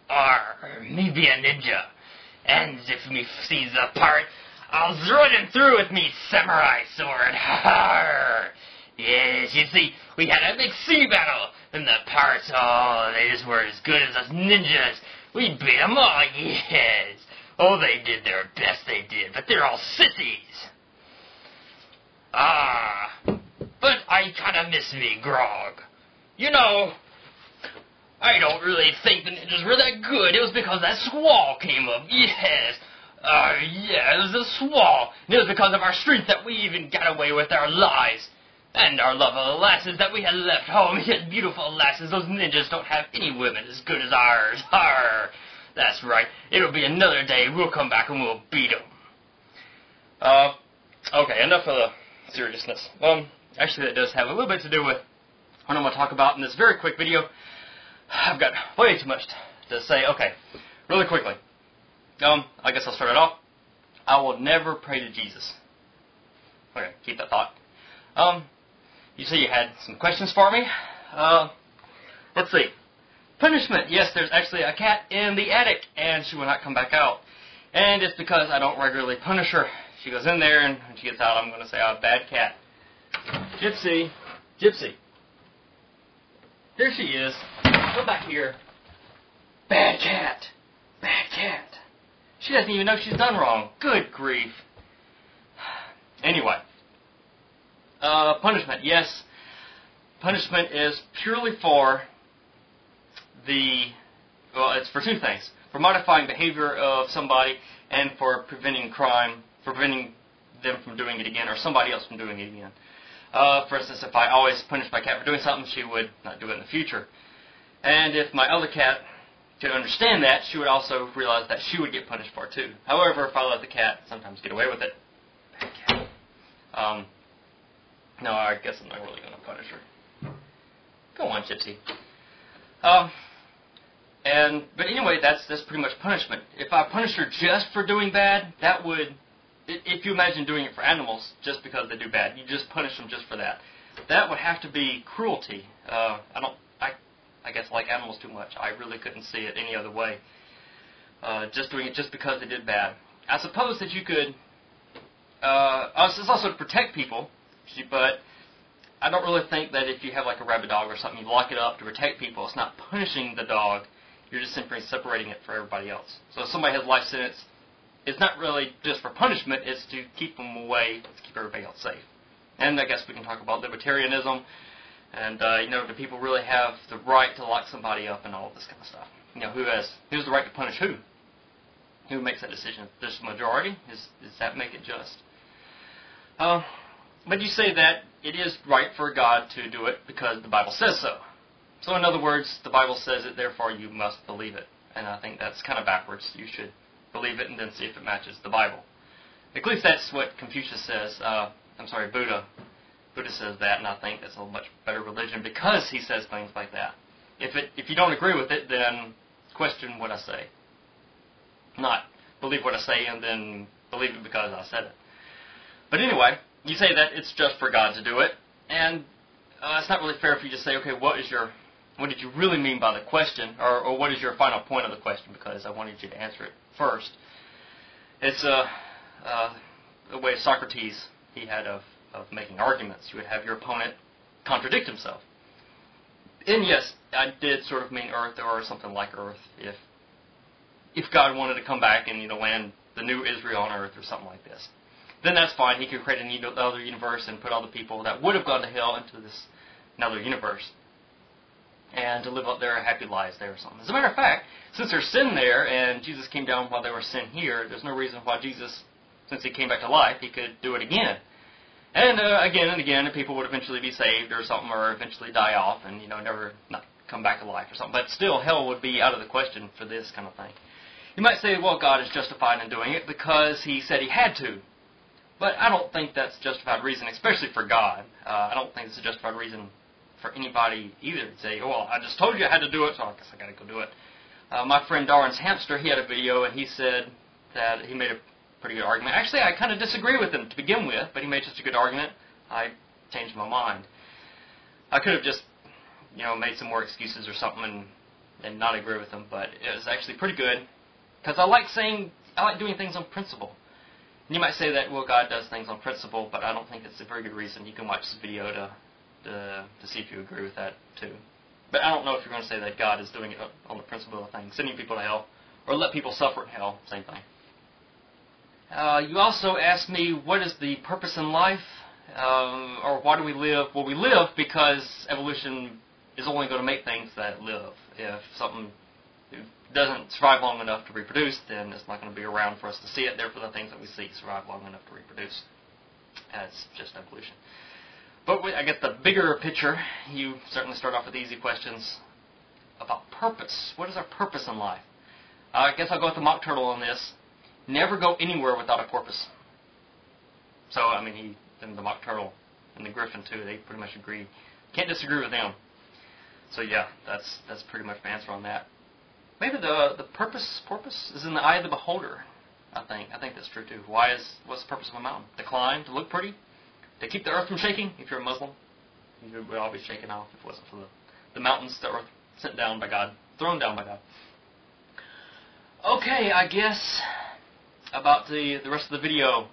Arr, me be a ninja. And if me sees a pirate, I'll run him through with me samurai sword. Arr. Yes, you see, we had a big sea battle, and the pirates, oh, they just were as good as us ninjas. We beat them all, yes. Oh, they did their best, they did, but they're all sissies. Ah, but I kind of miss me grog. You know, I don't really think the ninjas were that good. It was because that squall came up, yes. Yeah, it was a squall. And it was because of our strength that we even got away with our lives. And our love of the lasses that we had left home. Yes, beautiful lasses. Those ninjas don't have any women as good as ours. Arr. That's right. It'll be another day. We'll come back and we'll beat them. Okay, enough of the seriousness. Actually, that does have a little bit to do with what I'm going to talk about in this very quick video. I've got way too much to say. Okay, really quickly. I guess I'll start it off. I will never pray to Jesus. Okay, keep that thought. You say you had some questions for me. Let's see. Punishment. Yes, there's actually a cat in the attic, and she will not come back out. And it's because I don't regularly punish her. She goes in there, and when she gets out, I'm going to say, oh, bad cat. Gypsy. Gypsy. There she is. Go back here. Bad cat. Bad cat. She doesn't even know she's done wrong. Good grief. Anyway. Punishment. Yes. Punishment is purely for it's for two things. For modifying behavior of somebody and for preventing crime, preventing them from doing it again or somebody else from doing it again. For instance, if I always punished my cat for doing something, she would not do it in the future. And if my other cat could understand that, she would also realize that she would get punished for it too. However, if I let the cat sometimes get away with it, bad cat. No, I guess I'm not really going to punish her. Go on, Gypsy. But anyway, that's pretty much punishment. If I punish her just for doing bad, that would, if you imagine doing it for animals just because they do bad, you just punish them just for that. That would have to be cruelty. I guess I like animals too much. I really couldn't see it any other way. Just doing it just because they did bad. I suppose that you could, it's also to protect people, but I don't really think that if you have like a rabid dog or something, you lock it up to protect people. It's not punishing the dog. You're just simply separating it for everybody else. So if somebody has life sentence, it's not really just for punishment. It's to keep them away, to keep everybody else safe. And I guess we can talk about libertarianism. And, do people really have the right to lock somebody up and all of this kind of stuff? Who's the right to punish who? Who makes that decision? Just the majority? Does that make it just? But you say that it is right for God to do it because the Bible says so. So in other words, the Bible says it, therefore you must believe it. And I think that's kind of backwards. You should believe it and then see if it matches the Bible. At least that's what Confucius says. Buddha. Buddha says that, and I think that's a much better religion because he says things like that. If you don't agree with it, then question what I say. Not believe what I say and then believe it because I said it. But anyway, you say that it's just for God to do it, and it's not really fair if you just say, okay, what did you really mean by the question, or what is your final point of the question, because I wanted you to answer it first. It's the way Socrates he had of making arguments. You would have your opponent contradict himself. And yes, I did sort of mean Earth or something like Earth, if God wanted to come back and land the new Israel on Earth or something like this. Then that's fine. He could create another universe and put all the people that would have gone to hell into this another universe and to live up their happy lives there or something. As a matter of fact, since there's sin there and Jesus came down while there was sin here, there's no reason why Jesus, since he came back to life, he could do it again. And again and again, people would eventually be saved or something, or eventually die off and never not come back to life or something. But still, hell would be out of the question for this kind of thing. You might say, well, God is justified in doing it because he said he had to. But I don't think that's a justified reason, especially for God. I don't think it's a justified reason for anybody either to say, oh, well, I just told you I had to do it, so I guess I got to go do it. My friend Darwin's Hamster, he had a video, and he said that he made a pretty good argument. Actually, I kind of disagree with him to begin with, but he made such a good argument, I changed my mind. I could have just, made some more excuses or something and and not agree with them, but it was actually pretty good because I like doing things on principle. And you might say that, well, God does things on principle, but I don't think it's a very good reason. You can watch this video to see if you agree with that too. But I don't know if you're going to say that God is doing it on the principle of things, sending people to hell, or let people suffer in hell, same thing. You also asked me, what is the purpose in life, or why do we live? Well, we live because evolution is only going to make things that live. If something doesn't survive long enough to reproduce, then it's not going to be around for us to see it. Therefore, the things that we see survive long enough to reproduce. That's just evolution. But I guess the bigger picture, you certainly start off with easy questions about purpose. What is our purpose in life? I guess I'll go with the mock turtle on this. Never go anywhere without a porpoise. So, I mean, and the mock turtle and the griffin, too, they pretty much agree. Can't disagree with them. So, yeah, that's pretty much my answer on that. Maybe the porpoise is in the eye of the beholder, I think. I think that's true, too. What's the purpose of a mountain? To climb, to look pretty, to keep the earth from shaking. If you're a Muslim, you would all be shaken off if it wasn't for the mountains that were sent down by God, thrown down by God. Okay, I guess about the rest of the video,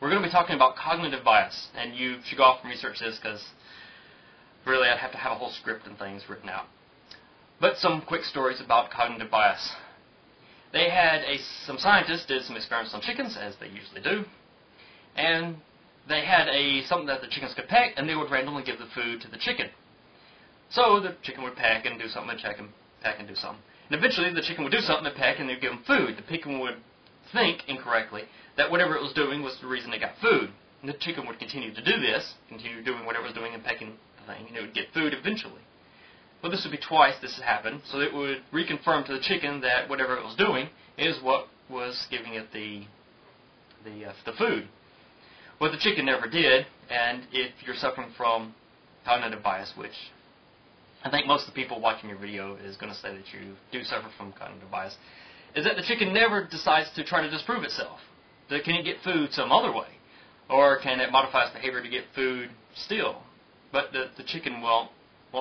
we're going to be talking about cognitive bias, and you should go off and research this because really I'd have to have a whole script and things written out. But some quick stories about cognitive bias. They had some scientists did some experiments on chickens, as they usually do, and they had something that the chickens could peck, and they would randomly give the food to the chicken. So the chicken would peck and do something, and peck and do something. And eventually the chicken would do something and peck, and they'd give them food. The chicken would think incorrectly that whatever it was doing was the reason it got food. And the chicken would continue to do this, continue doing whatever it was doing and pecking the thing, and it would get food eventually. Well, this would be twice this had happened, so it would reconfirm to the chicken that whatever it was doing is what was giving it the food. Well, the chicken never did, and if you're suffering from cognitive bias, which I think most of the people watching your video is going to say that you do suffer from cognitive bias, is that the chicken never decides to try to disprove itself. Can it get food some other way? Or can it modify its behavior to get food still? But the chicken won't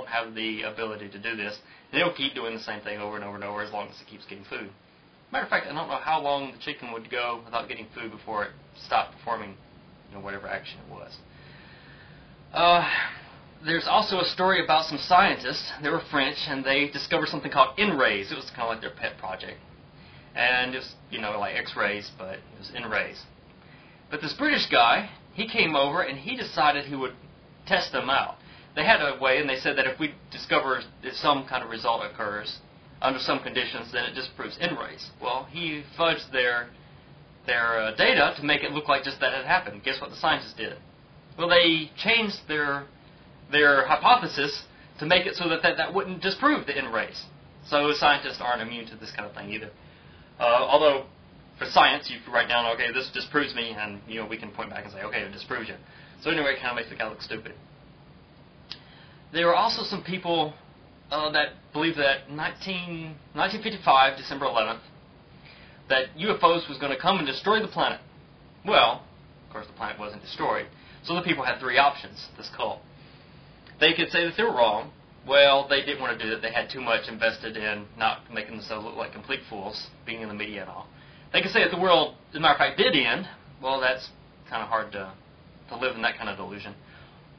have the ability to do this, and it'll keep doing the same thing over and over and over as long as it keeps getting food. Matter of fact, I don't know how long the chicken would go without getting food before it stopped performing whatever action it was. There's also a story about some scientists. They were French, and they discovered something called N-rays. It was kind of like their pet project. And it was, like X-rays, but it was N-rays. But this British guy, he came over, and he decided he would test them out. They had a way, and they said that if we discover if some kind of result occurs under some conditions, then it disproves N-rays. Well, he fudged their data to make it look like just that had happened. Guess what the scientists did? Well, they changed their hypothesis to make it so that wouldn't disprove the N-rays. So scientists aren't immune to this kind of thing either. Although, for science, you can write down, okay, this disproves me, and we can point back and say, okay, it disproves you. So anyway, it kind of makes the guy look stupid. There were also some people that believed that 1955, December 11th, that UFOs was going to come and destroy the planet. Well, of course, the planet wasn't destroyed. So the people had three options, this cult. They could say that they were wrong. Well, they didn't want to do that. They had too much invested in not making themselves look like complete fools, being in the media and all. They could say that the world, as a matter of fact, did end. Well, that's kind of hard to live in that kind of delusion.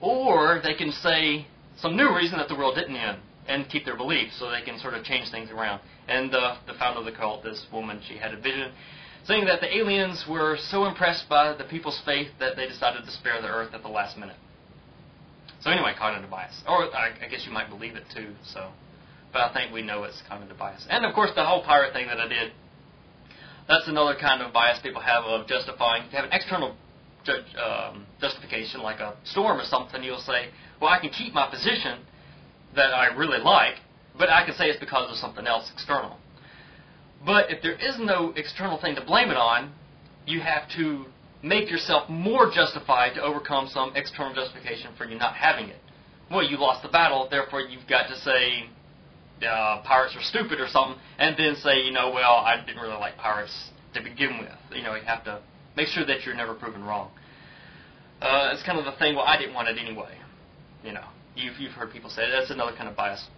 Or they can say some new reason that the world didn't end and keep their beliefs so they can sort of change things around. And the founder of the cult, this woman, she had a vision saying that the aliens were so impressed by the people's faith that they decided to spare the earth at the last minute. So anyway, cognitive bias. Or I guess you might believe it too. But I think we know it's cognitive bias. And of course the whole pirate thing that I did, that's another kind of bias people have of justifying. If you have an external justification like a storm or something, you'll say, well, I can keep my position that I really like, but I can say it's because of something else external. But if there is no external thing to blame it on, you have to make yourself more justified to overcome some external justification for you not having it. Well, you lost the battle, therefore you've got to say pirates are stupid or something, and then say, well, I didn't really like pirates to begin with. You have to make sure that you're never proven wrong. It's kind of the thing, well, I didn't want it anyway. You've heard people say that's another kind of bias.